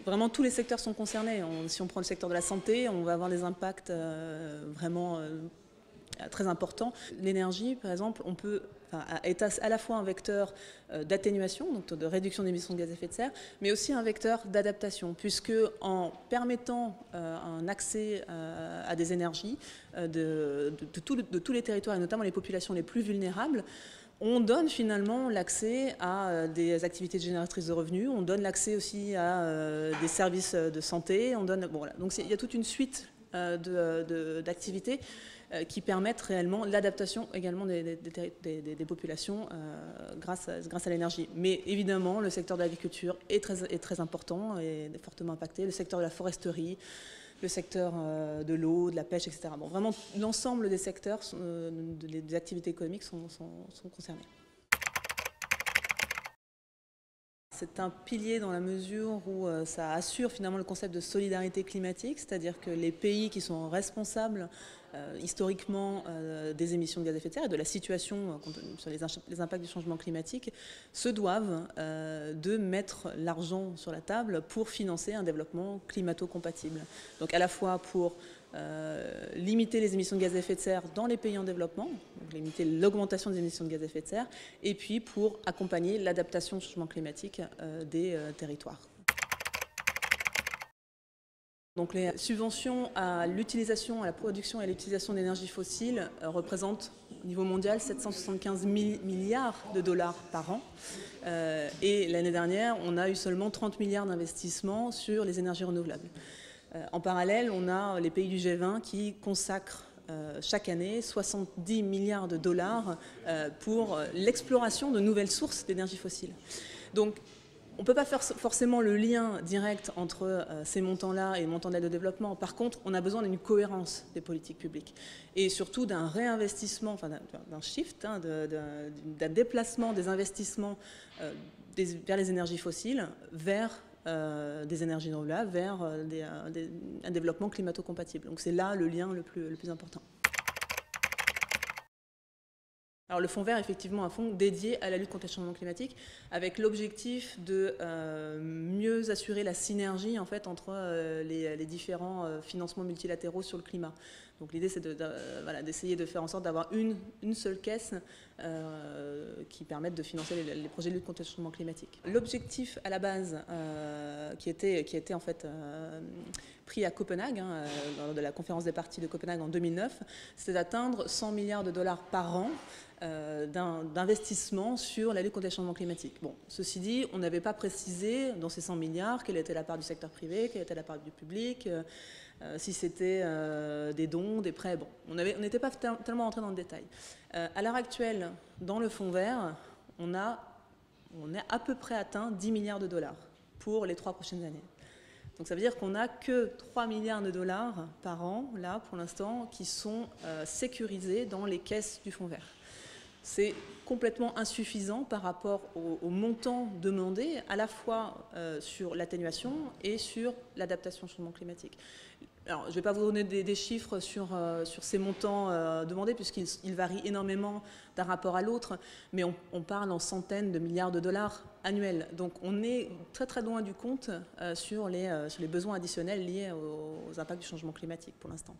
vraiment tous les secteurs sont concernés. Si on prend le secteur de la santé, on va avoir des impacts vraiment très importants. L'énergie, par exemple, est à la fois un vecteur d'atténuation, donc de réduction d'émissions de gaz à effet de serre, mais aussi un vecteur d'adaptation, puisque en permettant un accès à des énergies de tous les territoires, et notamment les populations les plus vulnérables, on donne finalement l'accès à des activités génératrices de revenus, on donne l'accès aussi à des services de santé, voilà. Donc il y a toute une suite d'activités qui permettent réellement l'adaptation également des populations grâce à l'énergie. Mais évidemment, le secteur de l'agriculture est très important et fortement impacté, le secteur de la foresterie, le secteur de l'eau, de la pêche, etc. Bon, vraiment, l'ensemble des secteurs, des activités économiques sont concernés. C'est un pilier dans la mesure où ça assure finalement le concept de solidarité climatique, c'est-à-dire que les pays qui sont responsables historiquement des émissions de gaz à effet de serre et de la situation sur les impacts du changement climatique se doivent de mettre l'argent sur la table pour financer un développement climato-compatible. Donc à la fois pour limiter les émissions de gaz à effet de serre dans les pays en développement, donc limiter l'augmentation des émissions de gaz à effet de serre, et puis pour accompagner l'adaptation au changement climatique des territoires. Donc les subventions à l'utilisation, à la production et à l'utilisation d'énergie fossile représentent au niveau mondial 775 milliards de dollars par an. Et l'année dernière, on a eu seulement 30 milliards d'investissements sur les énergies renouvelables. En parallèle, on a les pays du G20 qui consacrent chaque année 70 milliards de dollars pour l'exploration de nouvelles sources d'énergie fossile. Donc, on ne peut pas faire forcément le lien direct entre ces montants-là et les montants d'aide au développement. Par contre, on a besoin d'une cohérence des politiques publiques et surtout d'un réinvestissement, enfin d'un shift, d'un déplacement des investissements vers les énergies fossiles vers des énergies renouvelables, vers un développement climato-compatible. Donc c'est là le lien le plus important. Alors le Fonds vert est effectivement un fonds dédié à la lutte contre le changement climatique avec l'objectif de mieux assurer la synergie en fait, entre les différents financements multilatéraux sur le climat. Donc l'idée c'est d'essayer de faire en sorte d'avoir une seule caisse qui permette de financer les projets de lutte contre le changement climatique. L'objectif à la base qui était en fait pris à Copenhague, lors de la conférence des parties de Copenhague en 2009, c'était d'atteindre 100 milliards de dollars par an d'investissement sur la lutte contre les changements climatiques. Bon, ceci dit, on n'avait pas précisé dans ces 100 milliards quelle était la part du secteur privé, quelle était la part du public, si c'était des dons, des prêts. Bon, on n'était pas tellement rentré dans le détail. À l'heure actuelle, dans le fonds vert, on a à peu près atteint 10 milliards de dollars pour les 3 prochaines années. Donc ça veut dire qu'on n'a que 3 milliards de dollars par an, là, pour l'instant, qui sont sécurisés dans les caisses du fonds vert. C'est complètement insuffisant par rapport au montant demandé, à la fois sur l'atténuation et sur l'adaptation au changement climatique. Alors, je ne vais pas vous donner des chiffres sur ces montants demandés, puisqu'ils varient énormément d'un rapport à l'autre, mais on parle en centaines de milliards de dollars annuels. Donc, on est très très loin du compte sur les besoins additionnels liés aux impacts du changement climatique pour l'instant.